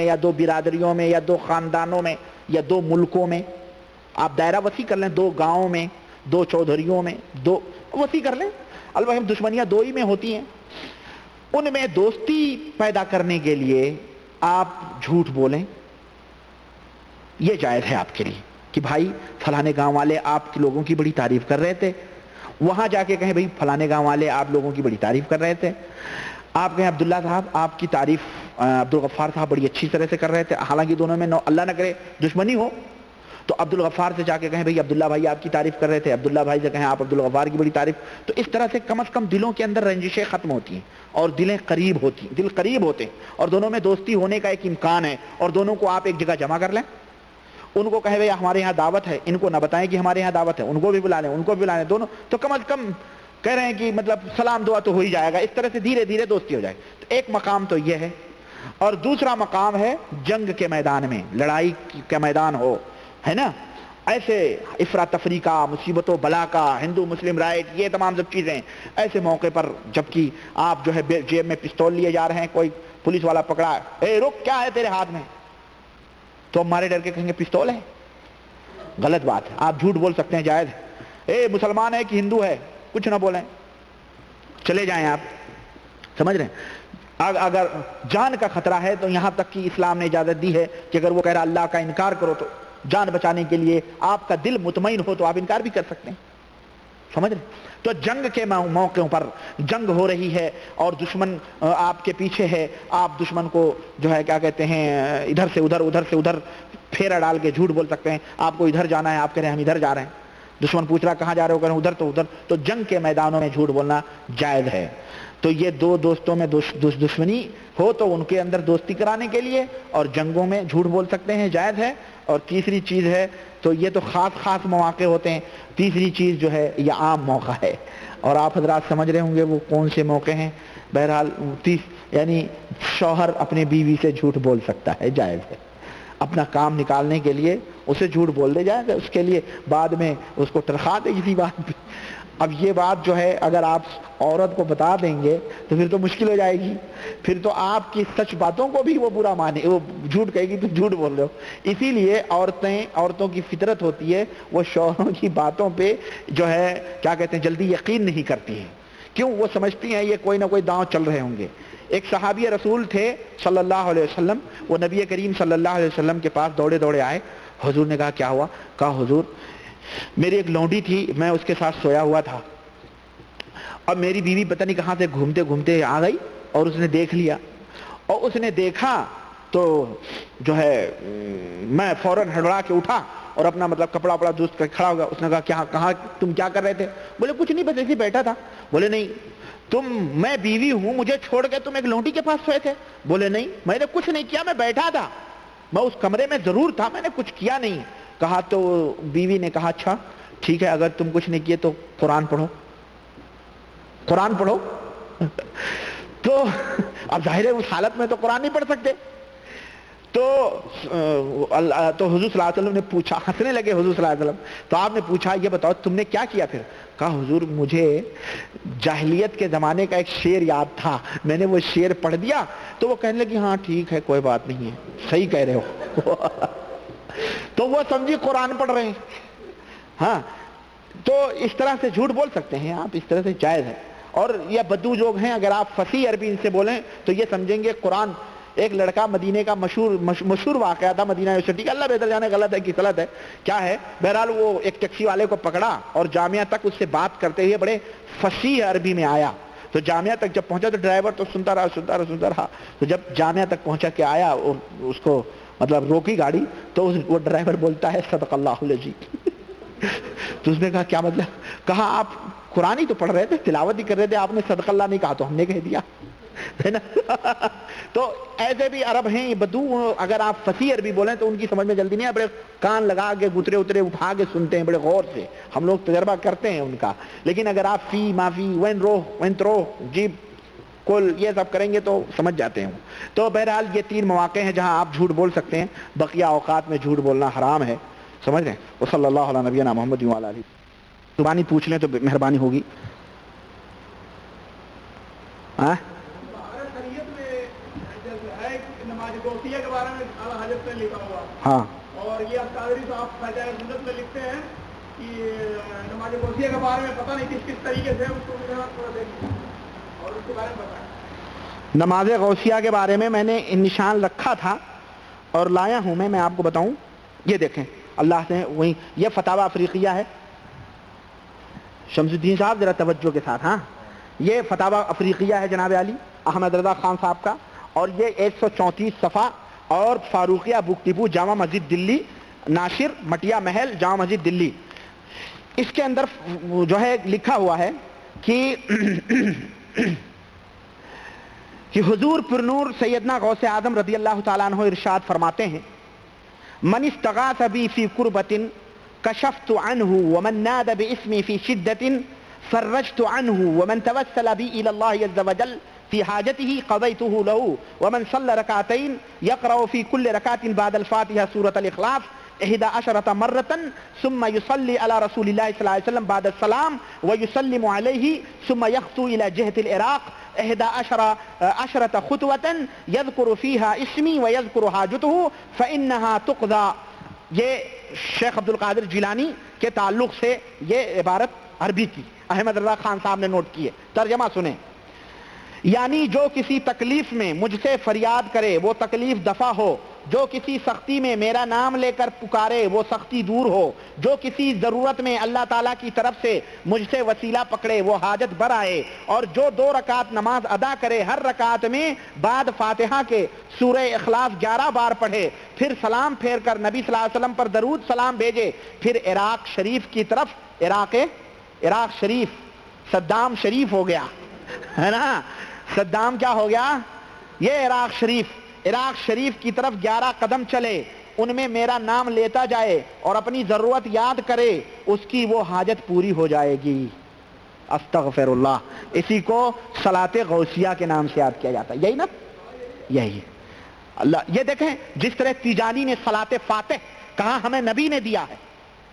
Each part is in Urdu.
یا دو برادریوں میں یا دو خاندانوں میں یا دو ملکوں میں، آپ دائرہ وسیع کر لیں، دو گاؤں میں، دو چودھریوں میں، دو وسیع کر لیں، البتہ دشمنیاں دو ہی میں ہوتی ہیں، ان میں دوستی پیدا کرنے کے لیے آپ جھوٹ بولیں، یہ جائز ہے آپ کے لیے کہ بھائی فلانے گاؤں والے آپ کے لوگوں کی بڑی تعریف کر رہے تھے، وہاں جا کے کہیں بھائی فلانے گاؤں والے آپ لوگوں کی بڑی تعریف کر رہے تھے، آپ کہیں عبداللہ صاحب آپ کی تعریف عبدالغفار صاحب بڑی اچھی طرح سے کر رہے تھے، حالانکہ دونوں میں اللہ نہ کرے دشمنی ہو، تو عبدالغفار سے جا کے کہیں بھئی عبداللہ بھائی آپ کی تعریف کر رہے تھے، عبداللہ بھائی سے کہیں آپ عبدالغفار کی بڑی تعریف، تو اس طرح سے کم از کم دلوں کے اندر رنجشیں ختم ہوتی ہیں اور دلیں قریب ہوتی ہیں، دل قریب ہوتے ہیں اور دونوں میں دوستی ہونے کا ایک امکان ہے، اور دونوں کو آپ ایک جگہ جمع کر لیں، ان کو کہیں بھئی ہمارے یہاں دعوت ہے، ان کو نہ بتائیں کہ ہمارے یہاں دعوت ہے، ان کو بھی بلا لیں، ان کو بھی بلا لیں، دونوں تو کم از کم کہہ رہے ہیں کہ مطلب سلام دعا تو ہو ہی جائے گا، اس طرح سے دھیرے دھیرے دوستی ہو جائے گی۔ تو ایک مقام تو یہ ہے، اور دوسرا مقام ہے جنگ کے میدان میں، لڑائی کا میدان ہو، ہے نا، ایسے افراتفری کا، مصیبت و بلا کا، ہندو مسلم رائٹ، یہ تمام سب چیزیں، ایسے موقع پر جبکہ آپ جو ہے جیب میں پستول لیے جا رہے ہیں، کوئی پولیس والا پکڑا، اے رک کیا ہے تیرے ہاتھ میں، تو ہمارے ڈر کے کہیں گے پستول ہے، غلط بات ہے، آپ جھوٹ بول سکتے ہیں، جائز ہے، اے مسلمان ہے کہ ہندو ہے، کچھ نہ بولیں، چلے جائیں آپ، سمجھ رہے ہیں، اگر جان کا خطرہ ہے تو یہاں تک کہ اسلام نے اجازت دی ہے کہ اگر وہ کہہ رہا اللہ کا انکار کرو تو جان بچانے کے لیے آپ کا دل مطمئن ہو تو آپ انکار بھی کر سکتے ہیں، سمجھ رہے ہیں؟ تو جنگ کے موقعوں پر جنگ ہو رہی ہے اور دشمن آپ کے پیچھے ہے، آپ دشمن کو جو ہے کیا کہتے ہیں ادھر سے ادھر ادھر سے ادھر پھیرا ڈال کے جھوٹ بول سکتے ہیں، آپ کو ادھر جانا ہے، آپ کہہ رہے ہیں ہم ادھر جا رہے ہیں، دشمن پوچھ رہا کہاں جا رہے ہو، کہہ رہے ہیں ادھر، تو ادھر، تو جنگ کے میدانوں میں جھوٹ بولنا جائز ہے۔ تو یہ دو دوستوں میں دشمنی ہو تو ان کے اندر دوستی کرانے کے لیے، اور جنگوں میں جھوٹ بول سکتے ہیں، جائز ہے۔ اور تیسری چیز ہے، تو یہ تو خاص مواقع ہوتے ہیں، تیسری چیز جو ہے یہ عام موقع ہے، اور آپ حضرات سمجھ رہے ہوں گے وہ کون سے موقع ہیں۔ بہرحال یعنی شوہر اپنے بیوی سے جھوٹ بول سکتا ہے، جائز ہے، اپنا کام نکالنے کے لیے اسے جھوٹ بول دے، جائے اس کے لیے بعد میں اس کو تنخواہ دے اسی بات پہ۔ اب یہ بات جو ہے اگر آپ عورت کو بتا دیں گے تو پھر تو مشکل ہو جائے گی، پھر تو آپ کی سچ باتوں کو بھی وہ برا مانے، وہ جھوٹ کہے گی تو جھوٹ بول رہے ہو۔ اسی لیے عورتوں کی فطرت ہوتی ہے وہ شوہروں کی باتوں پہ جو ہے کیا کہتے ہیں جلدی یقین نہیں کرتی ہیں، کیوں؟ وہ سمجھتی ہیں یہ کوئی نہ کوئی داؤں چل رہے ہوں گے۔ ایک صحابی رسول تھے صلی اللہ علیہ وسلم، وہ نبی کریم صلی اللہ علیہ وسلم کے پاس دوڑے دوڑے آئے، حضور نے کہا کیا ہوا؟ کہا حضور میری ایک لونڈی تھی، میں اس کے ساتھ سویا ہوا تھا، اب میری بیوی پتہ نہیں کہاں سے گھومتے گھومتے آ گئی اور اس نے دیکھ لیا، اور اس نے دیکھا تو جو ہے میں فوراً ہڑبڑا کے اٹھا اور اپنا مطلب کپڑا وپڑا درست کر کھڑا ہو گیا۔ اس نے کہا کہاں تم کیا کر رہے تھے؟ بولے کچھ نہیں، بس ایسے ہی بیٹھا تھا۔ بولے نہیں میں بیوی ہوں، مجھے چھوڑ کے تم ایک لونڈی کے پاس سوئے تھے؟ بولے نہیں میں نے کچھ نہیں کیا، میں بیٹھا تھا، میں اس کمرے میں ضرور تھا، میں نے کچھ کیا نہیں۔ کہا تو بیوی نے کہا اچھا ٹھیک ہے، اگر تم کچھ نہیں کیے تو قرآن پڑھو، قرآن پڑھو۔ تو اب ظاہر ہے اس حالت میں تو قرآن نہیں پڑھ سکتے، تو حضور صلی اللہ علیہ وسلم نے پوچھا، ہنسنے لگے حضور صلی اللہ علیہ وسلم، تو آپ نے پوچھا یہ بتاؤ تم نے کیا کیا پھر؟ کہا حضور مجھے جاہلیت کے زمانے کا ایک شعر یاد تھا، میں نے وہ شعر پڑھ دیا، تو وہ کہنے لگی ہاں ٹھیک ہے کوئی بات نہیں ہے، صحیح کہہ رہے ہو۔ تو وہ سمجھی قرآن پڑھ رہے ہیں۔ ہاں تو اس طرح سے جھوٹ بول سکتے ہیں آپ، اس طرح سے جائز ہے۔ اور یہ بدو لوگ ہیں، اگر آپ فصیح عربی ان سے بولیں تو یہ سمجھیں گے قرآن۔ ایک لڑکا مدینے کا مشہور واقعہ تھا مدینہ یونیورسٹی کا، اللہ بہتر جانے غلط ہے کہ غلط ہے کیا ہے، بہرحال وہ ایک ٹیکسی والے کو پکڑا اور جامعہ تک اس سے بات کرتے ہوئے بڑے فصیح عربی میں آیا، تو جامعہ تک جب پہنچا تو ڈرائیور تو سنتا رہا، تو جب جامعہ تک پہنچا کے آیا اور اس کو مطلب روکی گاڑی، تو وہ ڈرائیور بولتا ہے صدق اللہ العظیم۔ تو اس نے کہا کیا مطلب؟ کہا آپ قرآن ہی تو پڑھ رہے تھے، تلاوت ہی کر رہے تھے، آپ نے صدق اللہ نہیں کہا تو ہم نے کہہ دیا، ہے نا۔ تو ایسے بھی عرب ہیں یہ بدو، اگر آپ فصیح عربی بولیں تو ان کی سمجھ میں جلدی نہیں ہے، بڑے کان لگا کے گترے اترے اٹھا کے سنتے ہیں بڑے غور سے، ہم لوگ تجربہ کرتے ہیں ان کا۔ لیکن اگر آپ فی مافی وین رو وین ترو جیب کل یہ سب کریں گے تو سمجھ جاتے ہیں۔ تو بہرحال یہ 3 مواقع ہیں جہاں آپ جھوٹ بول سکتے ہیں، بقیہ اوقات میں جھوٹ بولنا حرام ہے، سمجھ رہے ہیں۔ وصلی اللہ علی نبینا محمد وعلی آلہ۔ زبانی پوچھ لیں تو مہربانی ہوگی۔ ہاں حاجت میں لکھا ہوا. ہاں اور یہ قادری صاحب فضائل سنت میں لکھتے ہیں کہ نماز غوثیہ کے بارے میں پتہ نہیں کس طریقے سے اس کو تھوڑا دیکھیں اور اس کے بارے میں بتائیں. نماز غوثیہ کے بارے میں نے نشان رکھا تھا اور لایا ہوں میں آپ کو بتاؤں. یہ دیکھیں اللہ نے وہی یہ فتاوی افریقیہ ہے. شمس الدین صاحب ذرا توجہ کے ساتھ. ہاں یہ فتاوی افریقیہ ہے جناب علی احمد رضا خان صاحب کا, اور یہ 134 صفحہ, اور فاروقیہ بک ڈپو جامع مسجد دلی, ناشر مٹیا محل جامع مسجد دلی. اس کے اندر جو ہے لکھا ہوا ہے کہ حضور پرنور سیدنا غوث اعظم رضی اللہ تعالیٰ عنہ ارشاد فرماتے ہیں من استغاث بی فی قربت کشفت عنہ ومن ناد باسمی فی شدت فرجت عنہ ومن توسل بی الی اللہ عز وجل فی حاجته قضیته له ومن صلی رکعتین یقرأ فی کل رکعت بعد الفاتحہ سورة الاخلاص 11 مرة ثم يصلي على رسول الله صلى الله عليه وسلم بعد السلام ويسلم عليه ثم يخطو إلى جهة العراق 11 خطوة يذكر فيها اسمي ويذكر حاجته فإنها تقضى. یہ شیخ عبد القادر جیلانی کے تعلق سے یہ عبارت عربی کی احمد رضا خان صاحب نے نوٹ کی ہے. ترجمہ سنیں. یعنی جو کسی تکلیف میں مجھ سے فریاد کرے وہ تکلیف دفع ہو, جو کسی سختی میں میرا نام لے کر پکارے وہ سختی دور ہو, جو کسی ضرورت میں اللہ تعالیٰ کی طرف سے مجھ سے وسیلہ پکڑے وہ حاجت بر آئے, اور جو 2 رکعت نماز ادا کرے ہر رکعت میں بعد فاتحہ کے سورہ اخلاص 11 بار پڑھے, پھر سلام پھیر کر نبی صلی اللہ علیہ وسلم پر درود سلام بھیجے, پھر عراق شریف کی طرف, عراق شریف صدام شریف ہو گیا ہے نا, صدام کیا ہو گیا, یہ عراق شریف کی طرف 11 قدم چلے, ان میں میرا نام لیتا جائے اور اپنی ضرورت یاد کرے, اس کی وہ حاجت پوری ہو جائے گی. استغفر اللہ. اسی کو صلاۃ غوثیہ کے نام سے یاد کیا جاتا ہے. یہی نا, یہی اللہ. یہ دیکھیں جس طرح تیجانی نے صلاۃ فاتح کہا ہمیں نبی نے دیا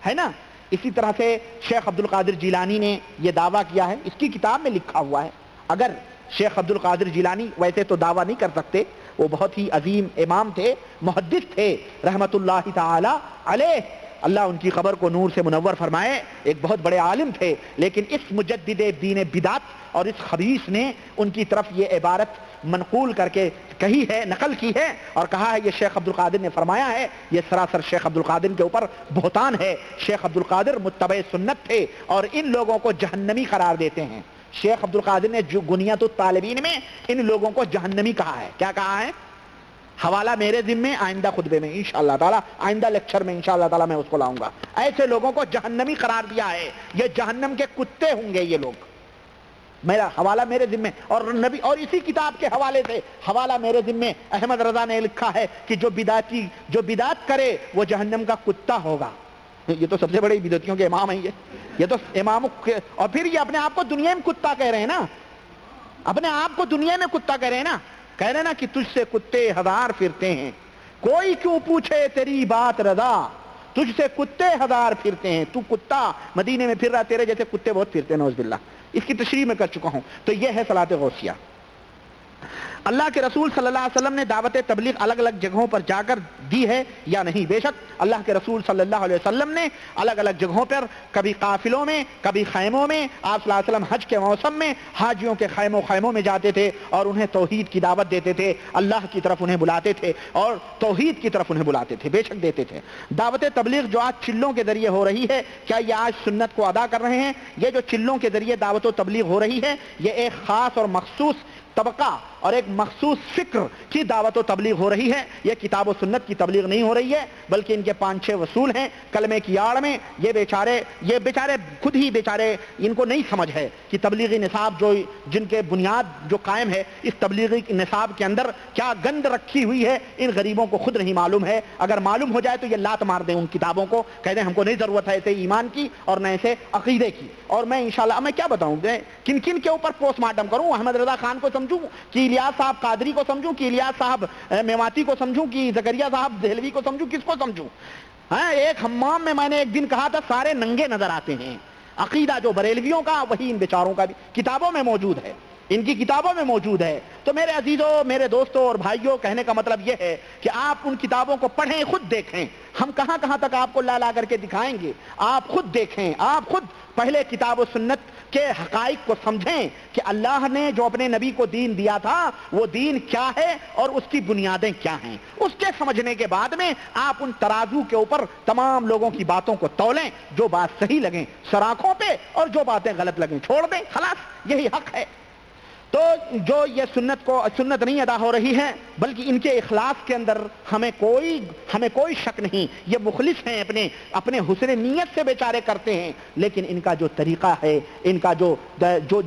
ہے نا, اسی طرح سے شیخ عبد القادر جیلانی نے یہ دعویٰ کیا ہے, اس کی کتاب میں لکھا ہوا ہے. اگر شیخ عبد القادر جیلانی ویسے تو دعویٰ نہیں کر سکتے, وہ بہت ہی عظیم امام تھے, محدث تھے رحمت اللہ تعالی علیہ, اللہ ان کی قبر کو نور سے منور فرمائے, ایک بہت بڑے عالم تھے, لیکن اس مجدد دین بدعت اور اس خبیث نے ان کی طرف یہ عبارت منقول کر کے کہی ہے, نقل کی ہے, اور کہا ہے یہ شیخ عبد القادر نے فرمایا ہے. یہ سراسر شیخ عبد القادر کے اوپر بہتان ہے. شیخ عبد القادر متبع سنت تھے اور ان لوگوں کو جہنمی قرار دیتے ہیں. شیخ عبد القادر نے جو گنیت الطالبین میں ان لوگوں کو جہنمی کہا ہے. کیا کہا ہے؟ حوالہ میرے ذمے, آئندہ خطبے میں انشاءاللہ تعالی, آئندہ لیکچر میں انشاءاللہ تعالی میں اس کو لاؤں گا. ایسے لوگوں کو جہنمی قرار دیا ہے, یہ جہنم کے کتے ہوں گے یہ لوگ. میرا حوالہ میرے ذمے, اور نبی, اور اسی کتاب کے حوالے سے حوالہ میرے ذمے احمد رضا نے لکھا ہے کہ جو بدعت کرے وہ جہنم کا کتا ہوگا. یہ تو سب سے بڑے بدعتیوں کے امام ہیں, یہ تو امام. اور پھر یہ اپنے آپ کو دنیا میں کتا کہہ رہے ہیں نا, اپنے آپ کو دنیا میں کتا کہہ رہے ہیں نا, کہہ رہے ہیں نا کہ تجھ سے کتے 1000 پھرتے ہیں, کوئی کیوں پوچھے تیری بات رضا, تجھ سے کتے 1000 پھرتے ہیں, تو کتا مدینے میں پھر رہا, تیرے جیسے کتے بہت پھرتے ہیں نعوذ باللہ. اس کی تشریح میں کر چکا ہوں. تو یہ ہے صلاۃ غوثیہ. اللہ کے رسول صلی اللہ علیہ وسلم نے دعوت تبلیغ الگ الگ جگہوں پر جا کر دی ہے یا نہیں؟ بے شک اللہ کے رسول صلی اللہ علیہ وسلم نے الگ الگ جگہوں پر, کبھی قافلوں میں, کبھی خیموں میں, آپ صلی اللہ علیہ وسلم حج کے موسم میں حاجیوں کے خیموں میں جاتے تھے اور انہیں توحید کی دعوت دیتے تھے, اللہ کی طرف انہیں بلاتے تھے اور توحید کی طرف انہیں بلاتے تھے. بے شک دیتے تھے. دعوت تبلیغ جو آج چلوں کے ذریعے ہو رہی ہے, کیا یہ آج سنت کو ادا کر رہے ہیں؟ یہ جو چلوں کے ذریعے دعوت و تبلیغ ہو رہی ہے, یہ ایک خاص اور مخصوص طبقہ اور ایک مخصوص فکر کی دعوت و تبلیغ ہو رہی ہے. یہ کتاب و سنت کی تبلیغ نہیں ہو رہی ہے, بلکہ ان کے 5-6 وصول ہیں کلمے کی آڑ میں. یہ بیچارے خود ہی بیچارے, ان کو نہیں سمجھ ہے کہ تبلیغی نصاب جو جن کے بنیاد جو قائم ہے, اس تبلیغی نصاب کے اندر کیا گند رکھی ہوئی ہے, ان غریبوں کو خود نہیں معلوم ہے. اگر معلوم ہو جائے تو یہ لات مار دیں ان کتابوں کو, کہہ دیں ہم کو نہیں ضرورت ہے ایسے ایمان کی اور نہ ایسے عقیدے کی. اور میں انشاءاللہ میں کیا بتاؤں, کن کن کے اوپر پوسٹ مارٹم کروں؟ احمد رضا خان کو سمجھوں کہ الیاس صاحب قادری کو سمجھوں, کہ الیاس صاحب میواتی کو سمجھوں, کہ زکریہ صاحب دہلوی کو سمجھوں, کس کو سمجھوں؟ ہاں, ایک حمام میں نے ایک دن کہا تھا سارے ننگے نظر آتے ہیں. عقیدہ جو بریلویوں کا وہی ان بیچاروں کا بھی کتابوں میں موجود ہے. ان کی کتابوں میں موجود ہے۔ تو میرے عزیزوں، میرے دوستوں اور بھائیوں، کہنے کا مطلب یہ ہے کہ آپ ان کتابوں کو پڑھیں، خود دیکھیں۔ ہم کہاں کہاں تک آپ کو لا کر کے دکھائیں گے، آپ خود دیکھیں، آپ خود پہلے کتاب و سنت کے حقائق کو سمجھیں کہ اللہ نے جو اپنے نبی کو دین دیا تھا وہ دین کیا ہے اور اس کی بنیادیں کیا ہیں۔ اس کے سمجھنے کے بعد میں آپ ان ترازو کے اوپر تمام لوگوں کی باتوں کو تولیں، جو بات صحیح لگیں سراخوں پہ اور جو باتیں غلط لگیں چھوڑ دیں، خلاص یہی حق ہے۔ تو جو یہ سنت نہیں ادا ہو رہی ہے، بلکہ ان کے اخلاص کے اندر ہمیں کوئی شک نہیں، یہ مخلص ہیں، اپنے حسن نیت سے بیچارے کرتے ہیں، لیکن ان کا جو طریقہ ہے، ان کا جو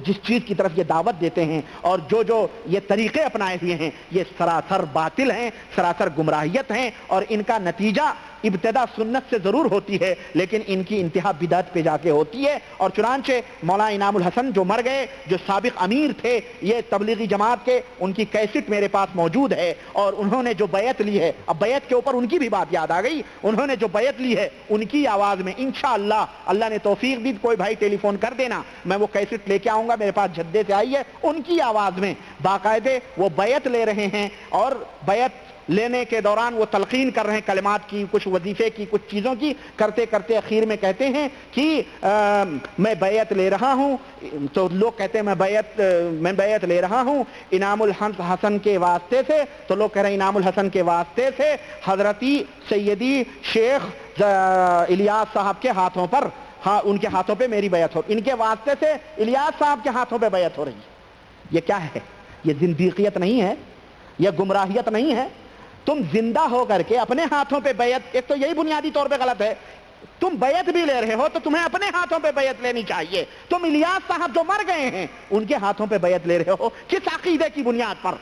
جس چیز کی طرف یہ دعوت دیتے ہیں اور جو یہ طریقے اپنائے ہوئے ہیں، یہ سراسر باطل ہیں، سراسر گمراہیت ہیں، اور ان کا نتیجہ ابتدا سنت سے ضرور ہوتی ہے لیکن ان کی انتہا بدعت پہ جا کے ہوتی ہے۔ اور چنانچہ مولانا انعام الحسن جو مر گئے، جو سابق امیر تھے یہ تبلیغی جماعت کے، ان کی کیسٹ میرے پاس موجود ہے، اور انہوں نے جو بیعت لی ہے، اب بیعت کے اوپر ان کی بھی بات یاد آ گئی، انہوں نے جو بیعت لی ہے ان کی آواز میں انشاءاللہ، اللہ نے توفیق دی، کوئی بھائی ٹیلی فون کر دینا، میں وہ کیسٹ لے کے آؤں گا، میرے پاس جدے سے آئی ہے، ان کی آواز میں باقاعدے وہ بیعت لے رہے ہیں، اور بیعت لینے کے دوران وہ تلقین کر رہے ہیں کلمات کی، کچھ وظیفے کی، کچھ چیزوں کی، کرتے کرتے اخیر میں کہتے ہیں کہ میں بیعت لے رہا ہوں، تو لوگ کہتے ہیں میں بیعت لے رہا ہوں انعام الحسن کے واسطے سے، تو لوگ کہہ رہے ہیں انعام الحسن کے واسطے سے حضرتی سیدی شیخ الیاس صاحب کے ہاتھوں پر، ہاں ان کے ہاتھوں پہ میری بیعت ہو، ان کے واسطے سے الیاس صاحب کے ہاتھوں پہ بیعت ہو رہی ہے۔ یہ کیا ہے؟ یہ زندیقیت نہیں ہے، یہ گمراہیت نہیں ہے۔ تم زندہ ہو کر کے اپنے ہاتھوں پہ بیعت، ایک تو یہی بنیادی طور پہ غلط ہے، تم بیعت بھی لے رہے ہو تو تمہیں اپنے ہاتھوں پہ بیعت لینی چاہیے۔ تم الیاس صاحب جو مر گئے ہیں ان کے ہاتھوں پہ بیعت لے رہے ہو، کس عقیدے کی بنیاد پر؟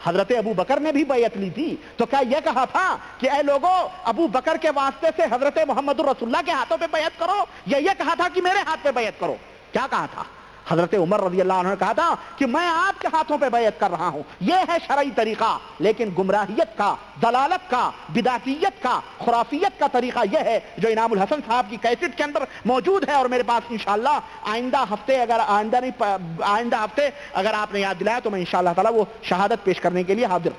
حضرت ابو بکر نے بھی بیعت لی تھی، تو کیا یہ کہا تھا کہ اے لوگوں ابو بکر کے واسطے سے حضرت محمد الرسول اللہ کے ہاتھوں پہ بیعت کرو، یا یہ کہا تھا کہ میرے ہاتھ پہ بیعت کرو؟ کیا کہا تھا؟ حضرت عمر رضی اللہ عنہ نے کہا تھا کہ میں آپ کے ہاتھوں پہ بیعت کر رہا ہوں۔ یہ ہے شرعی طریقہ، لیکن گمراہیت کا، ضلالت کا، بدعتیت کا، خرافیت کا طریقہ یہ ہے جو انعام الحسن صاحب کی کیسٹ کے اندر موجود ہے، اور میرے پاس انشاءاللہ آئندہ ہفتے اگر آپ نے یاد دلایا تو میں انشاءاللہ تعالی وہ شہادت پیش کرنے کے لیے حاضر۔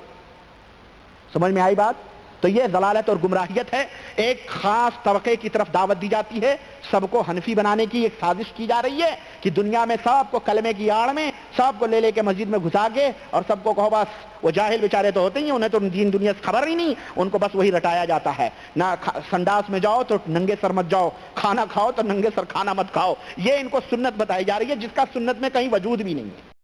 سمجھ میں آئی بات؟ تو یہ ضلالت اور گمراہیت ہے، ایک خاص طبقے کی طرف دعوت دی جاتی ہے، سب کو حنفی بنانے کی ایک سازش کی جا رہی ہے کہ دنیا میں سب کو کلمے کی آڑ میں سب کو لے کے مسجد میں گھسا کے اور سب کو کہو بس، وہ جاہل بیچارے تو ہوتے ہی، انہیں تو دین دنیا سے خبر ہی نہیں، ان کو بس وہی رٹایا جاتا ہے، نہ سنڈاس میں جاؤ تو ننگے سر مت جاؤ، کھانا کھاؤ تو ننگے سر کھانا مت کھاؤ، یہ ان کو سنت بتائی جا رہی ہے جس کا سنت میں کہیں وجود بھی نہیں ہے۔